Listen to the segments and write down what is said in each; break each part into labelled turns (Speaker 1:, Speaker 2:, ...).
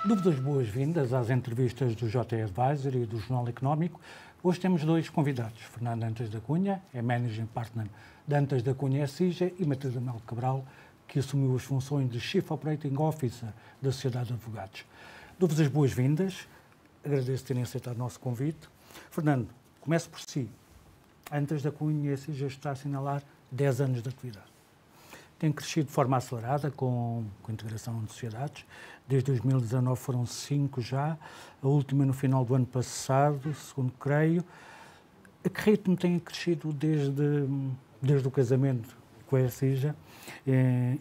Speaker 1: Dúvidas boas-vindas às entrevistas do JE Advisor e do Jornal Económico. Hoje temos dois convidados. Fernando Antas da Cunha, é Managing Partner da Antas da Cunha SIJA, e Matilde Melo Cabral, que assumiu as funções de Chief Operating Officer da Sociedade de Advogados. Dúvidas boas-vindas. Agradeço terem aceitado o nosso convite. Fernando, comece por si. A Antas da Cunha SIJA está a assinalar 10 anos de atividade. Tem crescido de forma acelerada com a integração de sociedades. Desde 2019 foram 5 já, a última no final do ano passado, segundo creio. A que ritmo tem crescido desde o casamento com a SIJA,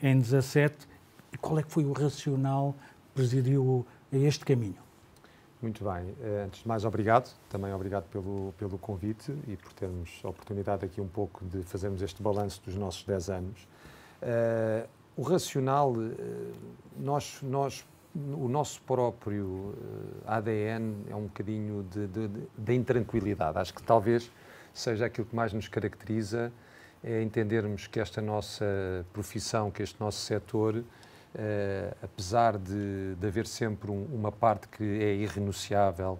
Speaker 1: em 17, e qual é que foi o racional que presidiu a este caminho?
Speaker 2: Muito bem. Antes de mais, obrigado. Também obrigado pelo convite e por termos a oportunidade aqui um pouco de fazermos este balanço dos nossos 10 anos. O racional, o nosso próprio ADN é um bocadinho de intranquilidade. Acho que talvez seja aquilo que mais nos caracteriza, é entendermos que esta nossa profissão, que este nosso setor, apesar de haver sempre uma parte que é irrenunciável,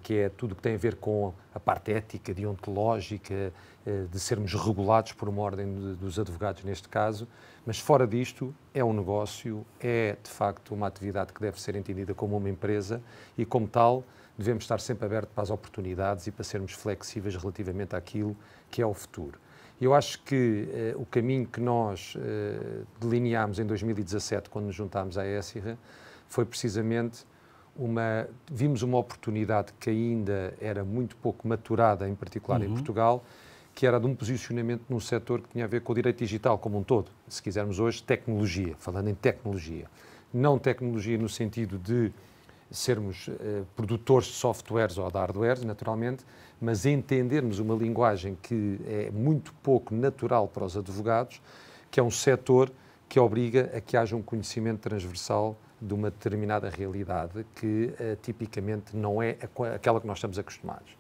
Speaker 2: que é tudo o que tem a ver com a parte ética, deontológica, de sermos regulados por uma ordem dos advogados neste caso, mas fora disto é um negócio, é de facto uma atividade que deve ser entendida como uma empresa e como tal devemos estar sempre abertos para as oportunidades e para sermos flexíveis relativamente àquilo que é o futuro. Eu acho que o caminho que nós delineámos em 2017, quando nos juntámos à ESIRA, foi precisamente vimos uma oportunidade que ainda era muito pouco maturada, em particular em Portugal, que era de um posicionamento num setor que tinha a ver com o direito digital como um todo. Se quisermos hoje, tecnologia, falando em tecnologia. Não tecnologia no sentido de sermos produtores de softwares ou de hardwares, naturalmente, mas entendermos uma linguagem que é muito pouco natural para os advogados, que é um setor que obriga a que haja um conhecimento transversal de uma determinada realidade que tipicamente não é aquela que nós estamos acostumados.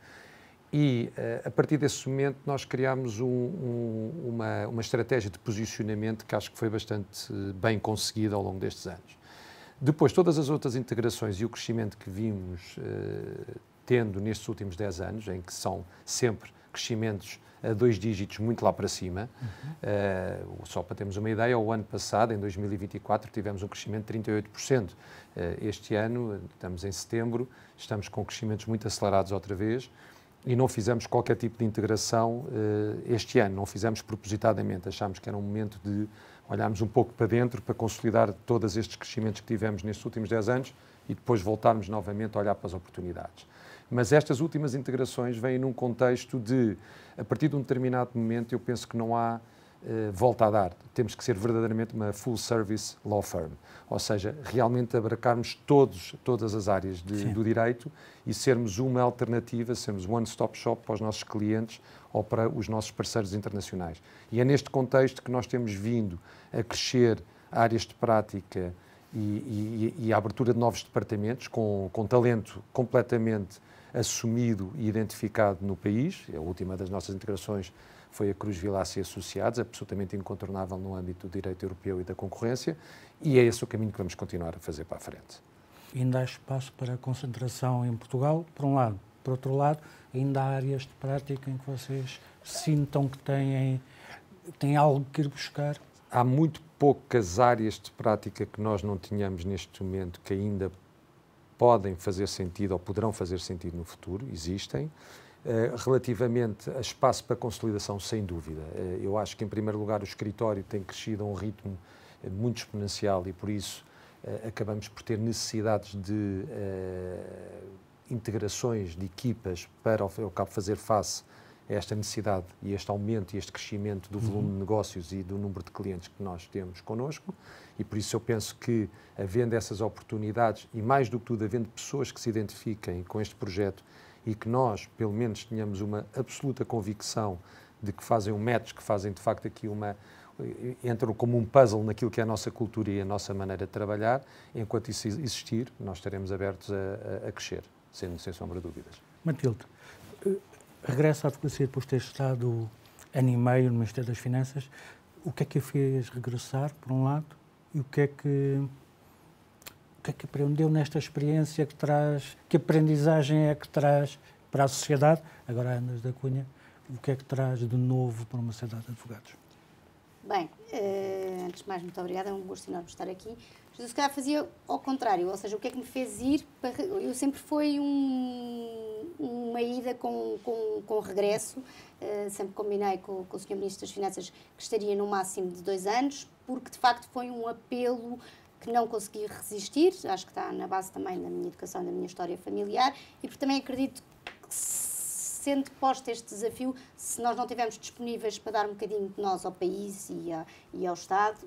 Speaker 2: E a partir desse momento nós criámos uma estratégia de posicionamento que acho que foi bastante bem conseguida ao longo destes anos. Depois, todas as outras integrações e o crescimento que vimos tendo nestes últimos 10 anos, em que são sempre crescimentos a 2 dígitos muito lá para cima, só para termos uma ideia, o ano passado, em 2024, tivemos um crescimento de 38%. Este ano, estamos em setembro, estamos com crescimentos muito acelerados outra vez e não fizemos qualquer tipo de integração este ano, não fizemos propositadamente, achámos que era um momento de olharmos um pouco para dentro para consolidar todos estes crescimentos que tivemos nestes últimos 10 anos e depois voltarmos novamente a olhar para as oportunidades. Mas estas últimas integrações vêm num contexto de, a partir de um determinado momento, eu penso que não há volta a dar. Temos que ser verdadeiramente uma full service law firm, ou seja, realmente abarcarmos todas as áreas do direito e sermos uma alternativa, sermos one-stop shop para os nossos clientes ou para os nossos parceiros internacionais. E é neste contexto que nós temos vindo a crescer áreas de prática e a abertura de novos departamentos com talento completamente assumido e identificado no país. A última das nossas integrações foi a Cruz Vilaça Associados, absolutamente incontornável no âmbito do direito europeu e da concorrência, e é esse o caminho que vamos continuar a fazer para a frente.
Speaker 1: Ainda há espaço para concentração em Portugal, por um lado. Por outro lado, ainda há áreas de prática em que vocês sintam que têm algo que ir buscar?
Speaker 2: Há muito poucas áreas de prática que nós não tenhamos neste momento que ainda podem fazer sentido ou poderão fazer sentido no futuro, existem. Relativamente a espaço para consolidação, sem dúvida. Eu acho que, em primeiro lugar, o escritório tem crescido a um ritmo muito exponencial e, por isso, acabamos por ter necessidades de integrações de equipas para, ao cabo, fazer face a esta necessidade e este aumento e este crescimento do volume de negócios e do número de clientes que nós temos connosco. E, por isso, eu penso que, havendo essas oportunidades e, mais do que tudo, havendo pessoas que se identifiquem com este projeto e que nós, pelo menos, tenhamos uma absoluta convicção de que fazem um match, que fazem, de facto, aqui entram como um puzzle naquilo que é a nossa cultura e a nossa maneira de trabalhar, enquanto isso existir, nós estaremos abertos a crescer, sem sombra de dúvidas.
Speaker 1: Matilde, regressa à advocacia depois de ter estado ano e meio no Ministério das Finanças. O que é que a fez regressar, por um lado, e o que é que O que é que aprendeu nesta experiência que traz, que aprendizagem é que traz para a sociedade? Agora, Andas da Cunha, o que é que traz de novo para uma sociedade de advogados?
Speaker 3: Bem, antes de mais, muito obrigada, é um gosto enorme estar aqui. Mas eu se calhar fazia ao contrário, ou seja, o que é que me fez ir para... Eu sempre foi uma ida com regresso, sempre combinei com o Sr. Ministro das Finanças que estaria no máximo de 2 anos, porque de facto foi um apelo que não consegui resistir, acho que está na base também da minha educação, da minha história familiar, e porque também acredito que, sendo posto este desafio, se nós não estivermos disponíveis para dar um bocadinho de nós ao país e ao Estado,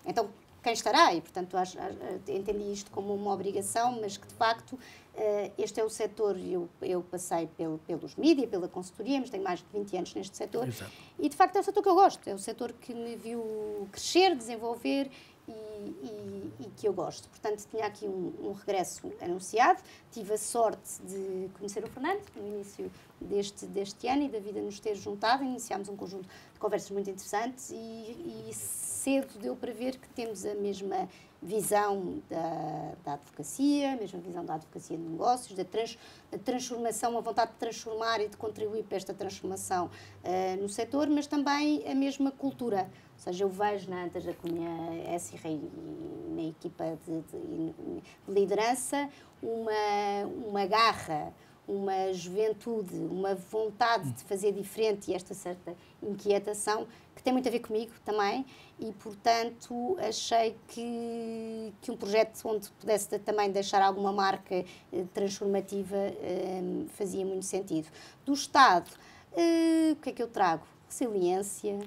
Speaker 3: então quem estará? E, portanto, entendi isto como uma obrigação, mas que, de facto, este é o setor, eu passei pelos mídias, pela consultoria, mas tenho mais de 20 anos neste setor. Exato. E, de facto, é o setor que eu gosto, é o setor que me viu crescer, desenvolver e que eu gosto. Portanto, tinha aqui um regresso anunciado. Tive a sorte de conhecer o Fernando no início deste ano e da vida nos ter juntado. Iniciámos um conjunto de conversas muito interessantes e cedo deu para ver que temos a mesma visão da advocacia, a mesma visão da advocacia de negócios, da transformação, a vontade de transformar e de contribuir para esta transformação no setor, mas também a mesma cultura. Ou seja, eu vejo na Antas da Cunha SR e na equipa de liderança uma garra, uma juventude, uma vontade de fazer diferente e esta certa inquietação que tem muito a ver comigo também e, portanto, achei que um projeto onde pudesse também deixar alguma marca transformativa fazia muito sentido. Do Estado, o que é que eu trago? Resiliência,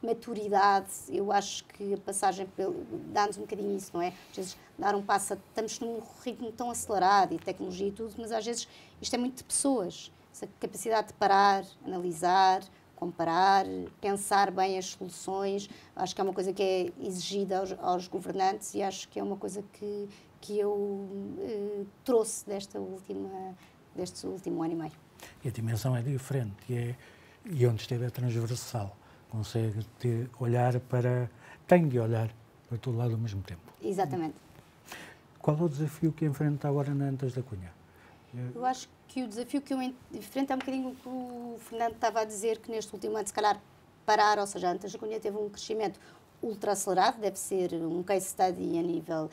Speaker 3: maturidade, eu acho que a passagem dá-nos um bocadinho isso, não é? Às vezes dar um passo, estamos num ritmo tão acelerado e tecnologia e tudo, mas às vezes isto é muito de pessoas, essa capacidade de parar, analisar, comparar, pensar bem as soluções, acho que é uma coisa que é exigida aos governantes e acho que é uma coisa que eu trouxe deste último ano e meio.
Speaker 1: E a dimensão é diferente e onde esteve é transversal. Consegue tem de olhar para todo lado ao mesmo tempo.
Speaker 3: Exatamente.
Speaker 1: Qual é o desafio que enfrenta agora na Antas da Cunha?
Speaker 3: Eu acho que o desafio que eu enfrento é um bocadinho o que o Fernando estava a dizer, que neste último ano, se calhar, parar, ou seja, a Antas da Cunha teve um crescimento ultra acelerado, deve ser um case study a nível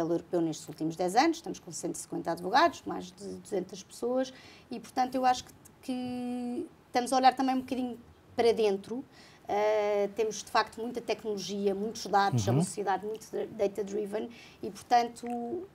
Speaker 3: europeu nestes últimos 10 anos, estamos com 150 advogados, mais de 200 pessoas, e, portanto, eu acho que estamos a olhar também um bocadinho para dentro. Temos, de facto, muita tecnologia, muitos dados, é uma sociedade muito data-driven e, portanto,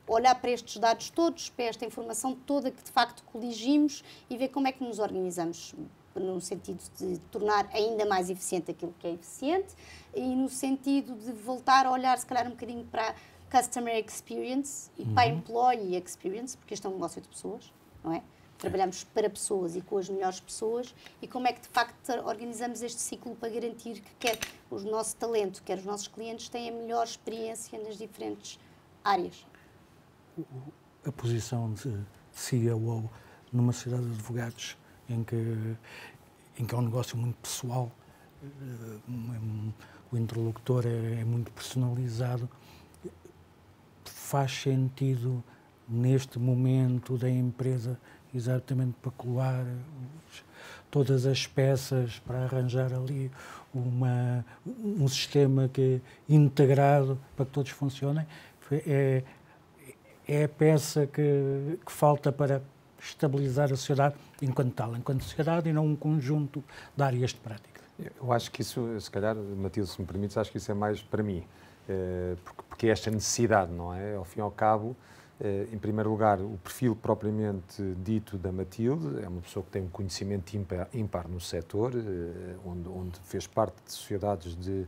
Speaker 3: olhar para estes dados todos, para esta informação toda que, de facto, coligimos e ver como é que nos organizamos no sentido de tornar ainda mais eficiente aquilo que é eficiente e no sentido de voltar a olhar, se calhar, um bocadinho para a Customer Experience e para a Employee Experience, porque este é um negócio de pessoas, não é? Trabalhamos para pessoas e com as melhores pessoas e como é que, de facto, organizamos este ciclo para garantir que quer o nosso talento, quer os nossos clientes tenham a melhor experiência nas diferentes áreas.
Speaker 1: A posição de CEO numa sociedade de advogados em que é um negócio muito pessoal, o interlocutor é muito personalizado, faz sentido neste momento da empresa exatamente para colar todas as peças para arranjar ali um sistema que é integrado para que todos funcionem. É a peça que falta para estabilizar a sociedade enquanto tal, enquanto sociedade e não um conjunto de áreas de prática.
Speaker 2: Eu acho que isso, se calhar, Matilde, se me permites, acho que isso é mais para mim, porque esta necessidade, não é? Ao fim e ao cabo, em primeiro lugar, o perfil propriamente dito da Matilde é uma pessoa que tem um conhecimento ímpar no setor, onde fez parte de sociedades de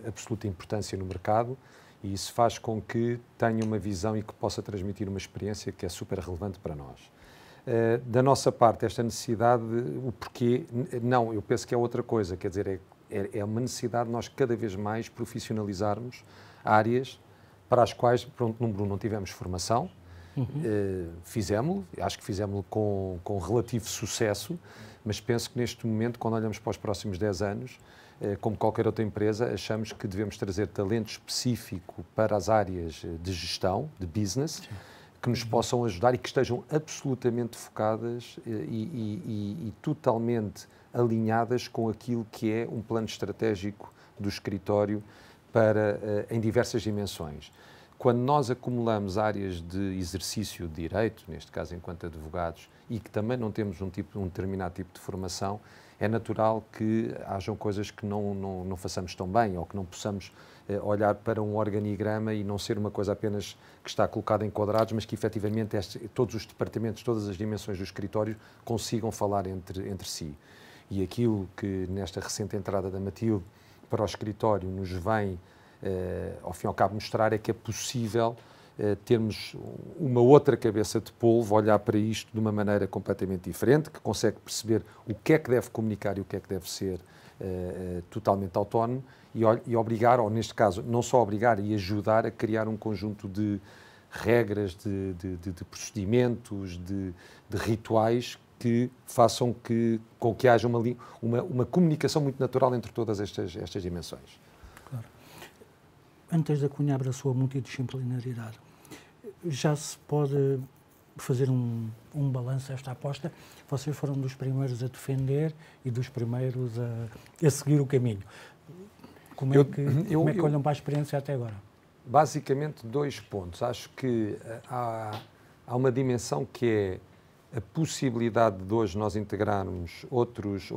Speaker 2: absoluta importância no mercado, e isso faz com que tenha uma visão e que possa transmitir uma experiência que é super relevante para nós. Da nossa parte, esta necessidade, o porquê, não, eu penso que é outra coisa, quer dizer, é uma necessidade de nós cada vez mais profissionalizarmos áreas para as quais, pronto, número 1, não tivemos formação, fizemos-lo, acho que fizemos-lo com relativo sucesso, mas penso que neste momento, quando olhamos para os próximos 10 anos, como qualquer outra empresa, achamos que devemos trazer talento específico para as áreas de gestão, de business, que nos possam ajudar e que estejam absolutamente focadas e totalmente alinhadas com aquilo que é um plano estratégico do escritório em diversas dimensões. Quando nós acumulamos áreas de exercício de direito, neste caso enquanto advogados, e que também não temos um determinado tipo de formação, é natural que hajam coisas que não façamos tão bem, ou que não possamos olhar para um organigrama e não ser uma coisa apenas que está colocada em quadrados, mas que efetivamente todos os departamentos, todas as dimensões do escritório consigam falar entre si. E aquilo que nesta recente entrada da Matilde para o escritório nos vem, ao fim e ao cabo, mostrar é que é possível termos uma outra cabeça de polvo, olhar para isto de uma maneira completamente diferente, que consegue perceber o que é que deve comunicar e o que é que deve ser totalmente autónomo e obrigar, ou neste caso, não só obrigar e ajudar a criar um conjunto de regras, de procedimentos, de rituais que façam com que haja uma comunicação muito natural entre todas estas dimensões.
Speaker 1: Claro. Antes da Cunha abraçou a multidisciplinaridade, já se pode fazer um balanço a esta aposta? Vocês foram dos primeiros a defender e dos primeiros a seguir o caminho. Como é que olham para a experiência até agora?
Speaker 2: Basicamente, 2 pontos. Acho que há uma dimensão que é a possibilidade de hoje nós integrarmos outros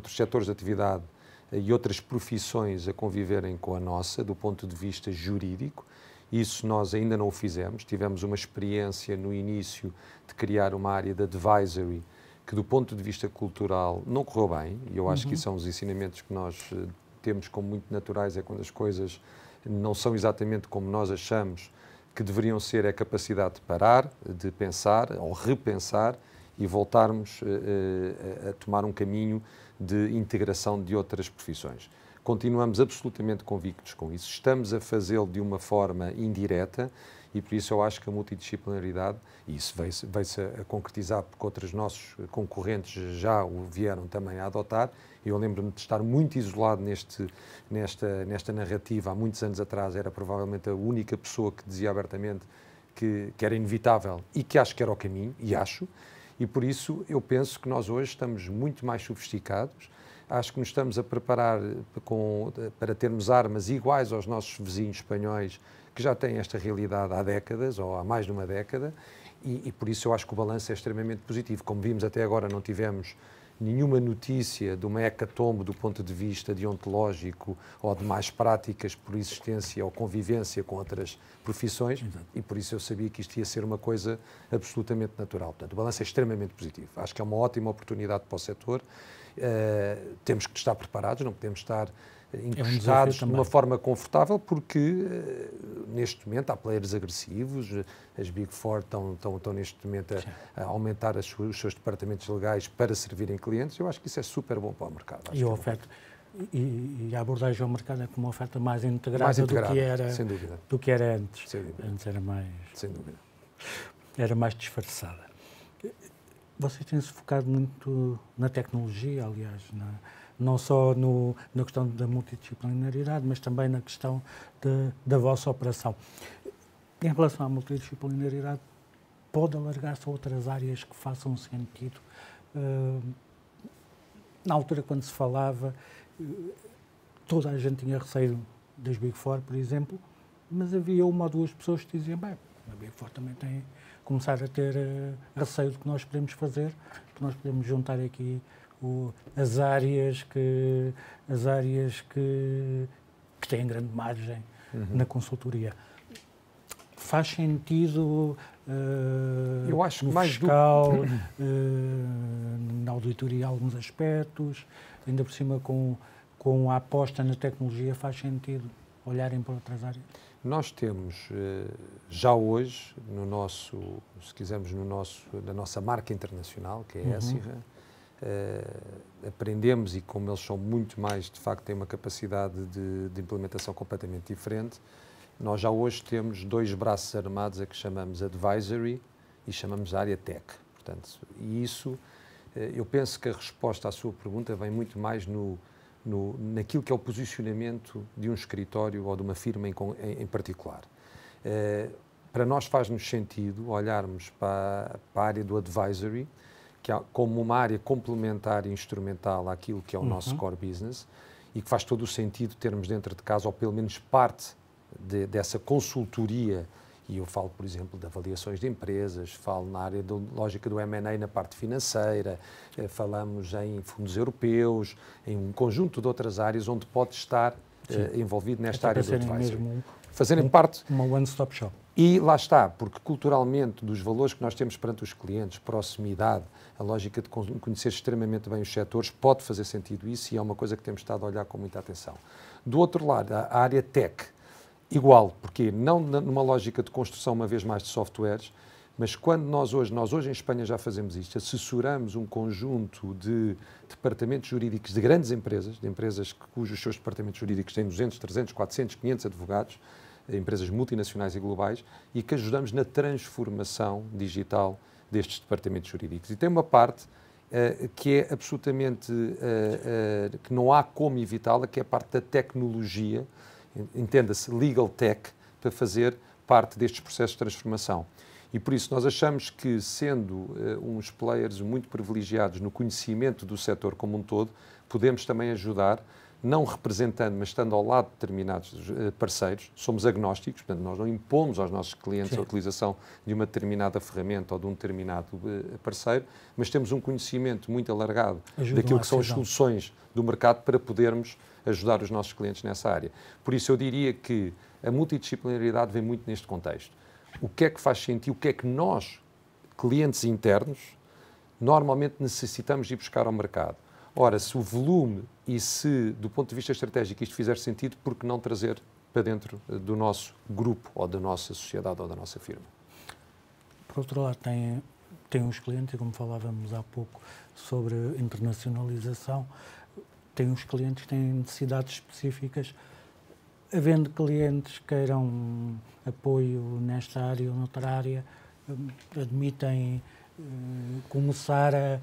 Speaker 2: setores de atividade e outras profissões a conviverem com a nossa, do ponto de vista jurídico. Isso nós ainda não o fizemos. Tivemos uma experiência no início de criar uma área de advisory que, do ponto de vista cultural, não correu bem. E eu acho que isso são os ensinamentos que nós temos como muito naturais, é quando as coisas não são exatamente como nós achamos que deveriam ser, a capacidade de parar, de pensar ou repensar e voltarmos a tomar um caminho de integração de outras profissões. Continuamos absolutamente convictos com isso, estamos a fazê-lo de uma forma indireta e por isso eu acho que a multidisciplinaridade, e isso veio-se a concretizar porque outros nossos concorrentes já o vieram também a adotar. Eu lembro-me de estar muito isolado nesta narrativa há muitos anos atrás, era provavelmente a única pessoa que dizia abertamente que era inevitável e que acho que era o caminho, e por isso eu penso que nós hoje estamos muito mais sofisticados, acho que nos estamos a preparar para termos armas iguais aos nossos vizinhos espanhóis, que já têm esta realidade há décadas, ou há mais de uma década, e por isso eu acho que o balanço é extremamente positivo. Como vimos até agora, não tivemos nenhuma notícia de uma hecatombe do ponto de vista deontológico ou de mais práticas por existência ou convivência com outras profissões. Exato. E por isso eu sabia que isto ia ser uma coisa absolutamente natural. Portanto, o balanço é extremamente positivo. Acho que é uma ótima oportunidade para o setor. Temos que estar preparados, não podemos estar encostados de uma forma confortável, porque neste momento há players agressivos, as Big Four estão neste momento a aumentar os seus departamentos legais para servirem clientes. Eu acho que isso é super bom para o mercado.
Speaker 1: E a oferta, e a abordagem ao mercado é como uma oferta mais integrada do que era antes.
Speaker 2: Sem dúvida.
Speaker 1: Antes era mais...
Speaker 2: Sem dúvida.
Speaker 1: Era mais disfarçada. Vocês têm-se focado muito na tecnologia, aliás, não só na questão da multidisciplinaridade, mas também na questão da vossa operação. Em relação à multidisciplinaridade, pode alargar-se a outras áreas que façam sentido? Na altura, quando se falava, toda a gente tinha receio das Big Four, por exemplo, mas havia uma ou duas pessoas que diziam, bem, a Big Four também tem que começar a ter receio do que nós podemos fazer, que nós podemos juntar aqui as áreas que têm grande margem na consultoria. Faz sentido
Speaker 2: eu acho que
Speaker 1: no
Speaker 2: mais
Speaker 1: fiscal, na auditoria em alguns aspectos, ainda por cima com a aposta na tecnologia, faz sentido olharem para outras áreas?
Speaker 2: Nós temos, já hoje, se quisermos, na nossa marca internacional, que é a Essira, aprendemos, e como eles são muito mais, de facto, têm uma capacidade de implementação completamente diferente, nós já hoje temos 2 braços armados a que chamamos Advisory e chamamos a área Tech. Portanto, e isso Eu penso que a resposta à sua pergunta vem muito mais naquilo que é o posicionamento de um escritório ou de uma firma em particular. Para nós faz-nos sentido olharmos para a área do advisory, que é como uma área complementar e instrumental àquilo que é o nosso core business, e que faz todo o sentido termos dentro de casa, ou pelo menos parte dessa consultoria, e eu falo, por exemplo, de avaliações de empresas, falo na área da lógica do M&A na parte financeira, falamos em fundos europeus, em um conjunto de outras áreas onde pode estar envolvido nesta área do advisory. Fazerem parte...
Speaker 1: Uma one-stop shop.
Speaker 2: E lá está, porque culturalmente, dos valores que nós temos perante os clientes, proximidade, a lógica de conhecer extremamente bem os setores, pode fazer sentido isso e é uma coisa que temos estado a olhar com muita atenção. Do outro lado, a área tech, igual, porque não numa lógica de construção, uma vez mais, de softwares, mas quando nós hoje em Espanha já fazemos isto, assessoramos um conjunto de departamentos jurídicos de grandes empresas, de empresas cujos seus departamentos jurídicos têm 200, 300, 400, 500 advogados, empresas multinacionais e globais, e que ajudamos na transformação digital destes departamentos jurídicos. E tem uma parte que é absolutamente, que não há como evitá-la, que é a parte da tecnologia, entenda-se legal tech, para fazer parte destes processos de transformação. E por isso nós achamos que, sendo uns players muito privilegiados no conhecimento do setor como um todo, podemos também ajudar, não representando, mas estando ao lado de determinados parceiros. Somos agnósticos, portanto, nós não impomos aos nossos clientes a utilização de uma determinada ferramenta ou de um determinado parceiro, mas temos um conhecimento muito alargado daquilo que são as soluções do mercado para podermos ajudar os nossos clientes nessa área. Por isso eu diria que a multidisciplinaridade vem muito neste contexto. O que é que faz sentido, o que é que nós, clientes internos, normalmente necessitamos de ir buscar ao mercado? Ora, se o volume e se, do ponto de vista estratégico, isto fizer sentido, por que não trazer para dentro do nosso grupo, ou da nossa sociedade, ou da nossa firma?
Speaker 1: Por outro lado, tem uns clientes, e como falávamos há pouco sobre internacionalização, tem uns clientes que têm necessidades específicas. Havendo clientes que queiram apoio nesta área ou noutra área, admitem começar a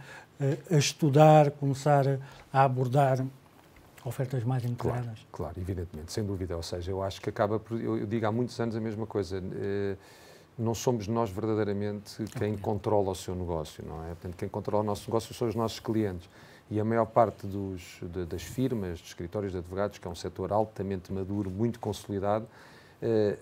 Speaker 1: estudar, começar a abordar ofertas mais integradas.
Speaker 2: Claro, evidentemente, sem dúvida. Ou seja, eu acho que acaba por... Eu digo há muitos anos a mesma coisa. Não somos nós verdadeiramente quem controla o seu negócio, não é? Portanto, quem controla o nosso negócio são os nossos clientes. E a maior parte das firmas, dos escritórios de advogados, que é um setor altamente maduro, muito consolidado,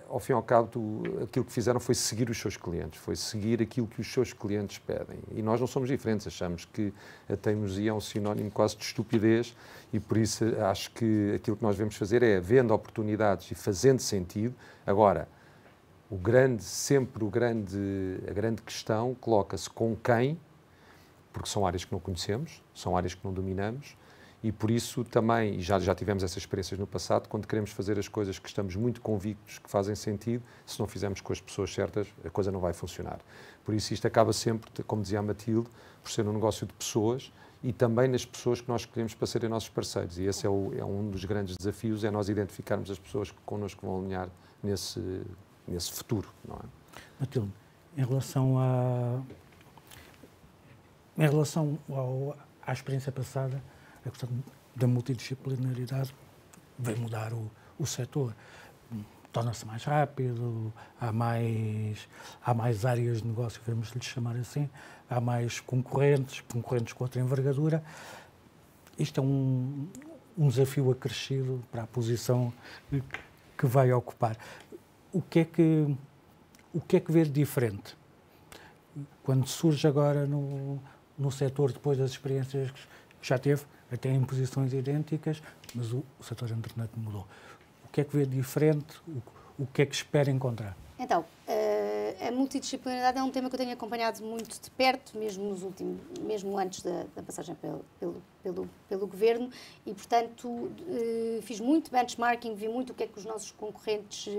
Speaker 2: ao fim e ao cabo, aquilo que fizeram foi seguir os seus clientes, foi seguir aquilo que os seus clientes pedem. E nós não somos diferentes, achamos que a teimosia é um sinónimo quase de estupidez e por isso acho que aquilo que nós devemos fazer é, vendo oportunidades e fazendo sentido. Agora, a grande questão coloca-se com quem, porque são áreas que não conhecemos, são áreas que não dominamos, e por isso também, e já tivemos essas experiências no passado, quando queremos fazer as coisas que estamos muito convictos que fazem sentido, se não fizermos com as pessoas certas, a coisa não vai funcionar. Por isso isto acaba sempre, como dizia a Matilde, por ser um negócio de pessoas e também nas pessoas que nós escolhemos para serem nossos parceiros. E esse é um dos grandes desafios, é nós identificarmos as pessoas que connosco vão alinhar nesse futuro, não é?
Speaker 1: Matilde, em relação à experiência passada, a questão da multidisciplinaridade vai mudar o setor. Torna-se mais rápido, há mais áreas de negócio, vamos lhe chamar assim, há mais concorrentes com outra envergadura. Isto é um desafio acrescido para a posição que vai ocupar. O que é que vê de diferente? Quando surge agora no setor, depois das experiências que já teve, até em posições idênticas, mas o setor da internet mudou. O que é que vê de diferente? O que é que espera encontrar?
Speaker 3: Então, a multidisciplinaridade é um tema que eu tenho acompanhado muito de perto, mesmo antes da passagem pelo Governo, e, portanto, fiz muito benchmarking, vi muito o que é que os nossos concorrentes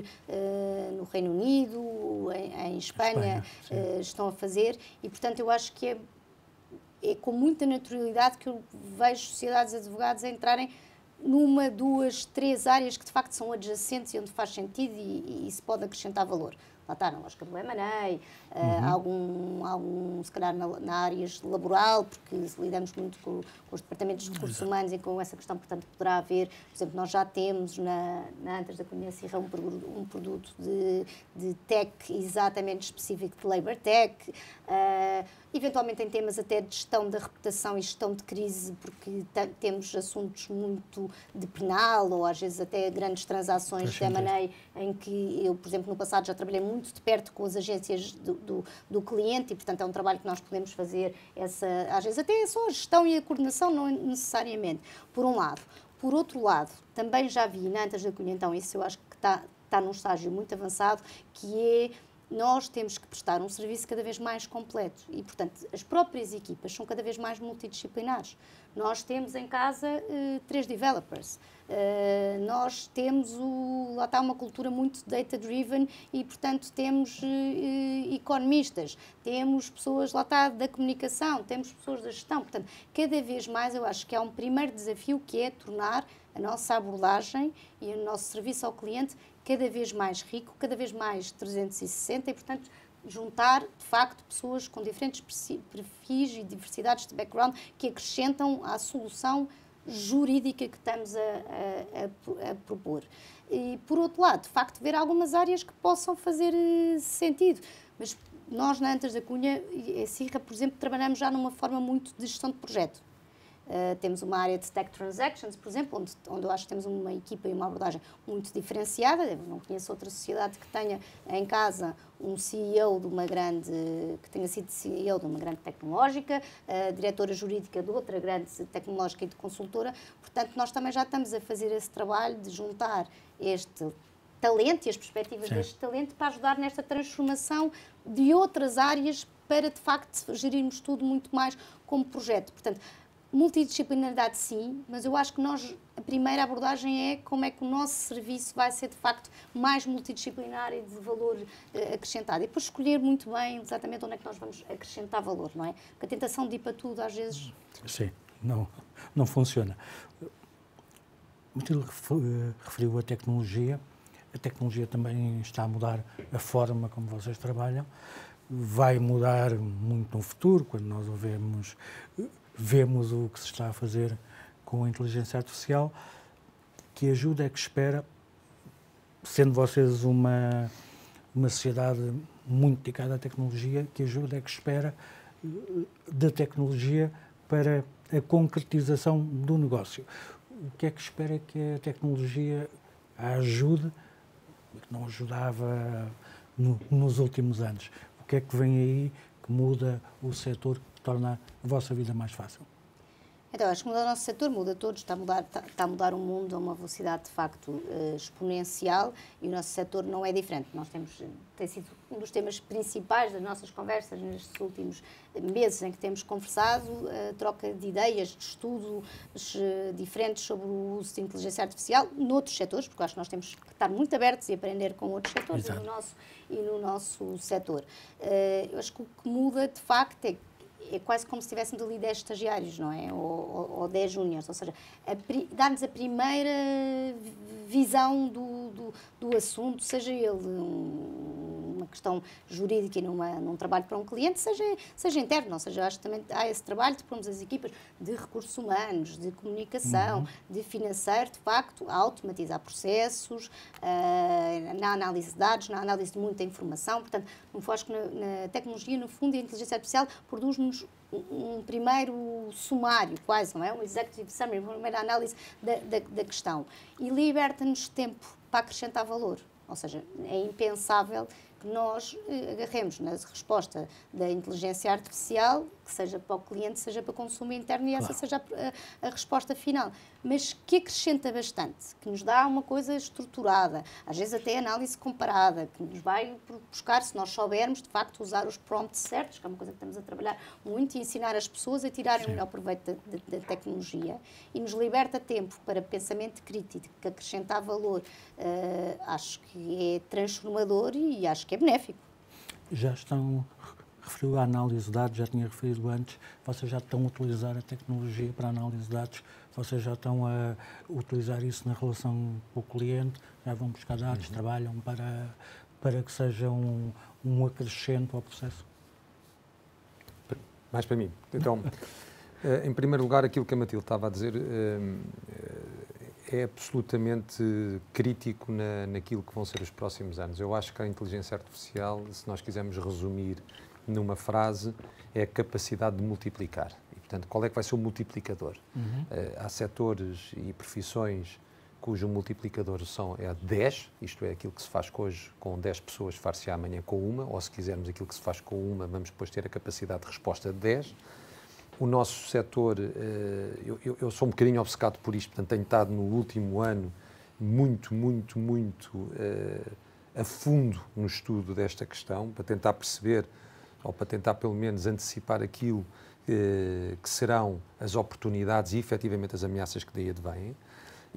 Speaker 3: no Reino Unido, em Espanha estão a fazer, e, portanto, eu acho que é com muita naturalidade que eu vejo sociedades de advogados a entrarem numa, 2, 3 áreas que de facto são adjacentes e onde faz sentido e se pode acrescentar valor. lá está, na lógica do M&A, algum se calhar na áreas laboral, porque lidamos muito com os departamentos de recursos humanos e com essa questão, portanto, poderá haver, por exemplo, nós já temos na Antas da Cunha Sirra um produto de tech exatamente específico de Labor Tech, eventualmente em temas até de gestão da reputação e gestão de crise, porque temos assuntos muito de penal ou às vezes até grandes transações de M&A em que eu, por exemplo, no passado já trabalhei muito de perto com as agências do cliente e, portanto, é um trabalho que nós podemos fazer, às vezes até só a gestão e a coordenação, não necessariamente, por um lado. Por outro lado, também já vi na Antas da Cunha, então, isso eu acho que está num estágio muito avançado, que é nós temos que prestar um serviço cada vez mais completo e, portanto, as próprias equipas são cada vez mais multidisciplinares. Nós temos em casa 3 developers, nós temos lá está uma cultura muito data-driven e, portanto, temos economistas, temos pessoas lá está da comunicação, temos pessoas da gestão. Portanto, cada vez mais eu acho que há um primeiro desafio que é tornar a nossa abordagem e o nosso serviço ao cliente cada vez mais rico, cada vez mais 360 e, portanto, juntar, de facto, pessoas com diferentes perfis e diversidades de background que acrescentam à solução jurídica que estamos a propor. E, por outro lado, de facto, ver algumas áreas que possam fazer sentido. Mas nós, na Antas da Cunha, a Sirra, por exemplo, trabalhamos já numa forma muito de gestão de projeto. Temos uma área de Tech Transactions, por exemplo, onde eu acho que temos uma equipa e uma abordagem muito diferenciada. Eu não conheço outra sociedade que tenha em casa um CEO de uma grande, que tenha sido CEO de uma grande tecnológica, diretora jurídica de outra grande tecnológica e de consultora. Portanto, nós também já estamos a fazer esse trabalho de juntar este talento e as perspectivas deste talento para ajudar nesta transformação de outras áreas para, de facto, gerirmos tudo muito mais como projeto. Portanto, multidisciplinaridade sim, mas eu acho que a primeira abordagem é como é que o nosso serviço vai ser de facto mais multidisciplinar e de valor acrescentado. E depois escolher muito bem exatamente onde é que nós vamos acrescentar valor, não é? Porque a tentação de ir para tudo às vezes...
Speaker 1: Sim, não funciona. O Matilde referiu a tecnologia. A tecnologia também está a mudar a forma como vocês trabalham. Vai mudar muito no futuro, quando nós vemos o que se está a fazer com a inteligência artificial. Que ajuda é que espera, sendo vocês uma sociedade muito dedicada à tecnologia, que ajuda é que espera da tecnologia para a concretização do negócio? O que é que espera que a tecnologia a ajude, que não ajudava nos últimos anos? O que é que vem aí que muda o setor, que torna a vossa vida mais fácil?
Speaker 3: Então, acho que muda o nosso setor, muda todos, está a mudar o mundo a uma velocidade de facto exponencial e o nosso setor não é diferente. Tem sido um dos temas principais das nossas conversas nestes últimos meses em que temos conversado, a troca de ideias, de estudos diferentes sobre o uso de inteligência artificial noutros setores, porque acho que nós temos que estar muito abertos e aprender com outros setores e no nosso setor. Eu acho que o que muda de facto é quase como se tivéssemos ali 10 estagiários, não é? Ou 10 júniores, ou seja, dar-nos a primeira visão do assunto, seja ele uma questão jurídica e num trabalho para um cliente, seja interno, ou seja, acho que também há esse trabalho de pormos as equipas de recursos humanos, de comunicação, de financeiro, de facto, a automatizar processos, na análise de dados, na análise de muita informação. Portanto, acho que na tecnologia, no fundo, a inteligência artificial produz-nos um primeiro sumário, quase, não é? Um executive summary, uma primeira análise da questão. E liberta-nos tempo para acrescentar valor. Ou seja, é impensável que nós agarremos na resposta da inteligência artificial, que seja para o cliente, seja para o consumo interno, e essa seja a resposta final. Mas que acrescenta bastante, que nos dá uma coisa estruturada, às vezes até análise comparada, que nos vai buscar, se nós soubermos, de facto, usar os prompts certos, que é uma coisa que estamos a trabalhar muito, e ensinar as pessoas a tirarem o melhor proveito da tecnologia, e nos liberta tempo para pensamento crítico, que acrescentar valor. Acho que é transformador e acho que é benéfico.
Speaker 1: Referiu a análise de dados, já tinha referido antes, vocês já estão a utilizar a tecnologia para a análise de dados, vocês já estão a utilizar isso na relação com o cliente, já vão buscar dados, trabalham para que seja um acrescento ao processo?
Speaker 2: Mais para mim. Então, em primeiro lugar, aquilo que a Matilde estava a dizer é absolutamente crítico naquilo que vão ser os próximos anos. Eu acho que a inteligência artificial, se nós quisermos resumir numa frase, é a capacidade de multiplicar. E, portanto, qual é que vai ser o multiplicador? Há setores e profissões cujo multiplicador é 10, isto é, aquilo que se faz hoje com 10 pessoas far-se amanhã com uma, ou se quisermos aquilo que se faz com uma, vamos depois ter a capacidade de resposta de 10. O nosso setor, eu sou um bocadinho obcecado por isto, portanto tenho estado no último ano muito a fundo no estudo desta questão, para tentar perceber, ou para tentar pelo menos antecipar aquilo que serão as oportunidades e efetivamente as ameaças que daí advêm.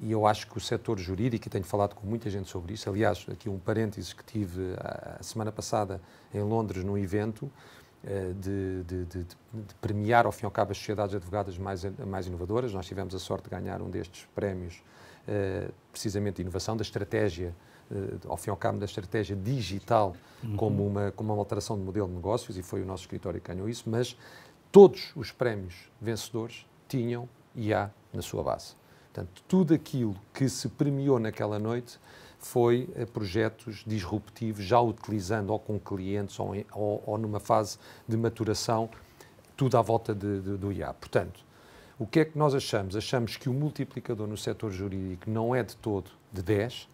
Speaker 2: E eu acho que o setor jurídico, e tenho falado com muita gente sobre isso, aliás, aqui um parênteses que tive a semana passada em Londres num evento de premiar, ao fim e ao cabo, as sociedades advogadas mais inovadoras. Nós tivemos a sorte de ganhar um destes prémios, precisamente de inovação, da estratégia, ao fim e ao cabo, da estratégia digital como uma alteração de modelo de negócios, e foi o nosso escritório que ganhou isso, mas todos os prémios vencedores tinham IA na sua base. Portanto, tudo aquilo que se premiou naquela noite foi projetos disruptivos, já utilizando ou com clientes ou numa fase de maturação, tudo à volta do IA. Portanto, o que é que nós achamos? Achamos que o multiplicador no setor jurídico não é de todo de 10,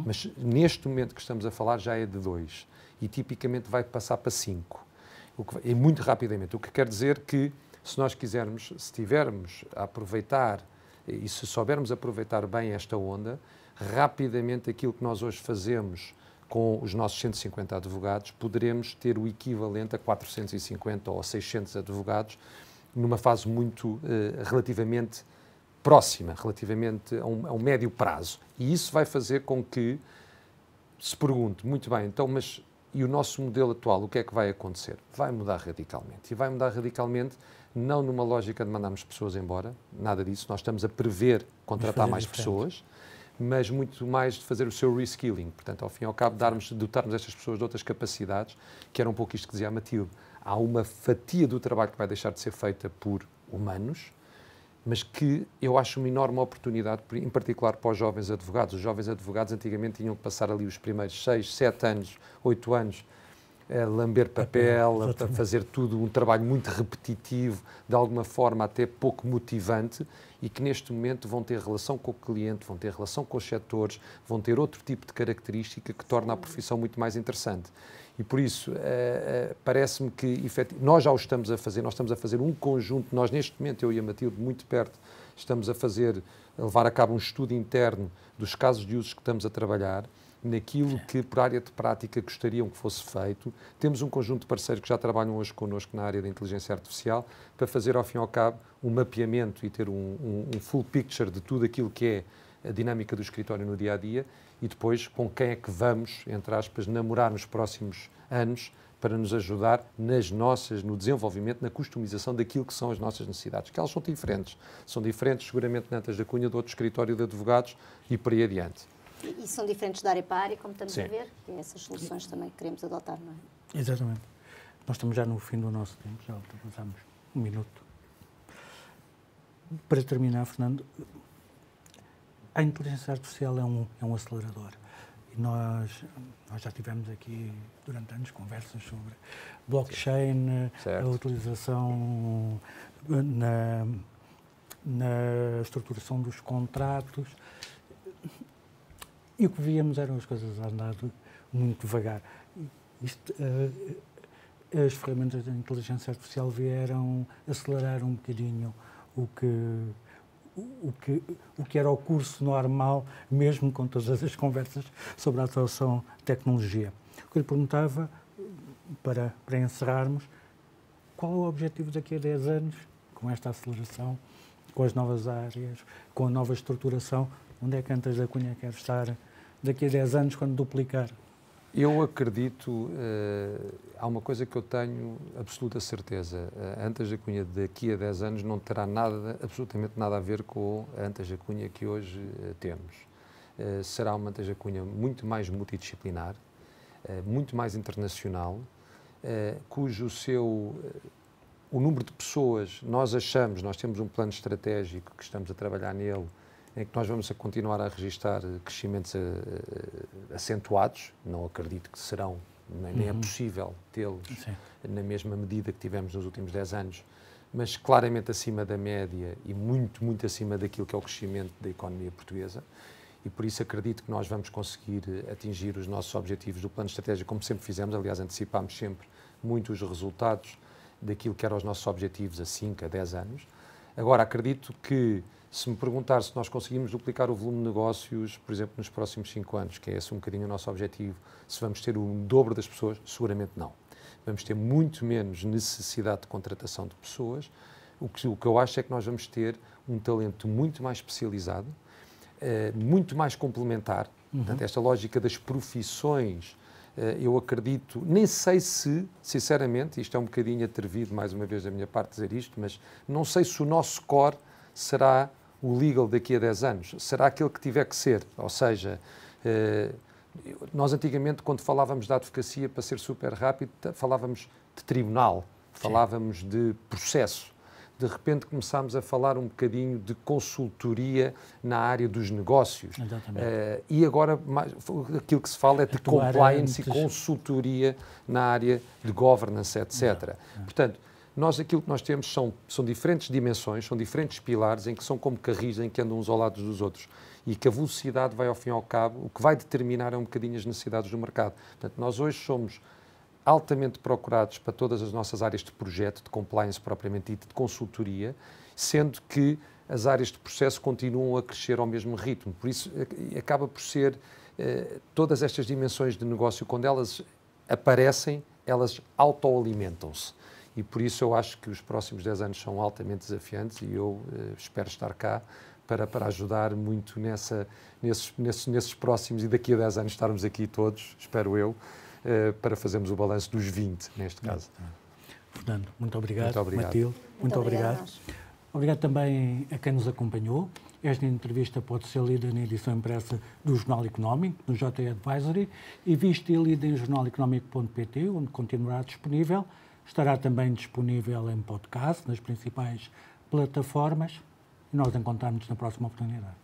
Speaker 2: mas neste momento que estamos a falar já é de 2 e tipicamente vai passar para 5. E muito rapidamente. O que quer dizer que se nós quisermos, se estivermos a aproveitar e se soubermos aproveitar bem esta onda, rapidamente aquilo que nós hoje fazemos com os nossos 150 advogados, poderemos ter o equivalente a 450 ou 600 advogados numa fase muito relativamente próxima, relativamente a um médio prazo. E isso vai fazer com que se pergunte, muito bem, então, mas e o nosso modelo atual, o que é que vai acontecer? Vai mudar radicalmente. E vai mudar radicalmente não numa lógica de mandarmos pessoas embora, nada disso, nós estamos a prever contratar mais pessoas, mas muito mais de fazer o seu reskilling, portanto, ao fim e ao cabo, dotarmos estas pessoas de outras capacidades, que era um pouco isto que dizia a Matilde. Há uma fatia do trabalho que vai deixar de ser feita por humanos, mas que eu acho uma enorme oportunidade, em particular para os jovens advogados. Os jovens advogados antigamente tinham que passar ali os primeiros 6, 7 anos, 8 anos, a lamber papel, a fazer tudo um trabalho muito repetitivo, de alguma forma até pouco motivante, e que neste momento vão ter relação com o cliente, vão ter relação com os setores, vão ter outro tipo de característica que torna a profissão muito mais interessante. E por isso, parece-me que nós já o estamos a fazer, nós estamos a fazer um conjunto, nós neste momento, eu e a Matilde, muito perto, estamos a levar a cabo um estudo interno dos casos de uso que estamos a trabalhar, naquilo que por área de prática gostariam que fosse feito. Temos um conjunto de parceiros que já trabalham hoje connosco na área da inteligência artificial para fazer, ao fim e ao cabo, um mapeamento e ter um full picture de tudo aquilo que é a dinâmica do escritório no dia-a-dia e depois com quem é que vamos, entre aspas, namorar nos próximos anos para nos ajudar no desenvolvimento, na customização daquilo que são as nossas necessidades, que elas são diferentes seguramente na Antas da Cunha, do outro escritório de advogados e por aí adiante.
Speaker 3: E são diferentes de área para área, como estamos a ver, e essas soluções também queremos adotar, não é?
Speaker 1: Exatamente. Nós estamos já no fim do nosso tempo, já ultrapassamos um minuto. Para terminar, Fernando, a inteligência artificial é um acelerador. E nós já tivemos aqui, durante anos, conversas sobre blockchain, a utilização na estruturação dos contratos. E o que víamos eram as coisas a andar muito devagar. As ferramentas da inteligência artificial vieram acelerar um bocadinho o que era o curso normal, mesmo com todas as conversas sobre a atuação de tecnologia. O que eu lhe perguntava, para encerrarmos, qual é o objetivo daqui a 10 anos, com esta aceleração, com as novas áreas, com a nova estruturação? Onde é que Antas da Cunha quer estar daqui a 10 anos, quando duplicar?
Speaker 2: Eu acredito, há uma coisa que eu tenho absoluta certeza, a Antas da Cunha daqui a 10 anos não terá absolutamente nada a ver com a Antas da Cunha que hoje temos. Será uma Antas da Cunha muito mais multidisciplinar, muito mais internacional, cujo o número de pessoas, nós temos um plano estratégico que estamos a trabalhar nele, em que nós vamos a continuar a registrar crescimentos acentuados, não acredito que serão, nem é possível tê-los na mesma medida que tivemos nos últimos 10 anos, mas claramente acima da média e muito, muito acima daquilo que é o crescimento da economia portuguesa. E por isso acredito que nós vamos conseguir atingir os nossos objetivos do plano estratégico, como sempre fizemos. Aliás, antecipámos sempre muito os resultados daquilo que eram os nossos objetivos a 5, a 10 anos. Agora, acredito que, se me perguntar se nós conseguimos duplicar o volume de negócios, por exemplo, nos próximos 5 anos, que é esse um bocadinho o nosso objetivo, se vamos ter o dobro das pessoas, seguramente não. Vamos ter muito menos necessidade de contratação de pessoas. O que eu acho é que nós vamos ter um talento muito mais especializado, muito mais complementar. Portanto, esta lógica das profissões, eu acredito, nem sei se, sinceramente, isto é um bocadinho atrevido, mais uma vez da minha parte dizer isto, mas não sei se o nosso core será o legal daqui a 10 anos. Será aquele que tiver que ser. Ou seja, nós antigamente, quando falávamos de advocacia, para ser super rápido, falávamos de tribunal, falávamos de processo. De repente começámos a falar um bocadinho de consultoria na área dos negócios. E agora aquilo que se fala é de compliance e consultoria na área de governance, etc. Portanto, aquilo que nós temos são diferentes dimensões, são diferentes pilares em que são como carris em que andam uns ao lado dos outros. E que a velocidade vai, ao fim e ao cabo, o que vai determinar é um bocadinho as necessidades do mercado. Portanto, nós hoje somos altamente procurados para todas as nossas áreas de projeto, de compliance propriamente dito, de consultoria, sendo que as áreas de processo continuam a crescer ao mesmo ritmo. Por isso, acaba por ser todas estas dimensões de negócio, quando elas aparecem, elas autoalimentam-se. E por isso eu acho que os próximos 10 anos são altamente desafiantes e eu espero estar cá para ajudar muito nesses próximos, e daqui a 10 anos estarmos aqui todos, espero eu, para fazermos o balanço dos 20, neste caso.
Speaker 1: Fernando, muito obrigado.
Speaker 2: Muito obrigado.
Speaker 1: Matilde, muito obrigado. Obrigado também a quem nos acompanhou. Esta entrevista pode ser lida na edição impressa do Jornal Económico, no JE Advisory, e vista e lida em jornaleconómico.pt, onde continuará disponível. Estará também disponível em podcast, nas principais plataformas. E nós encontramos-nos na próxima oportunidade.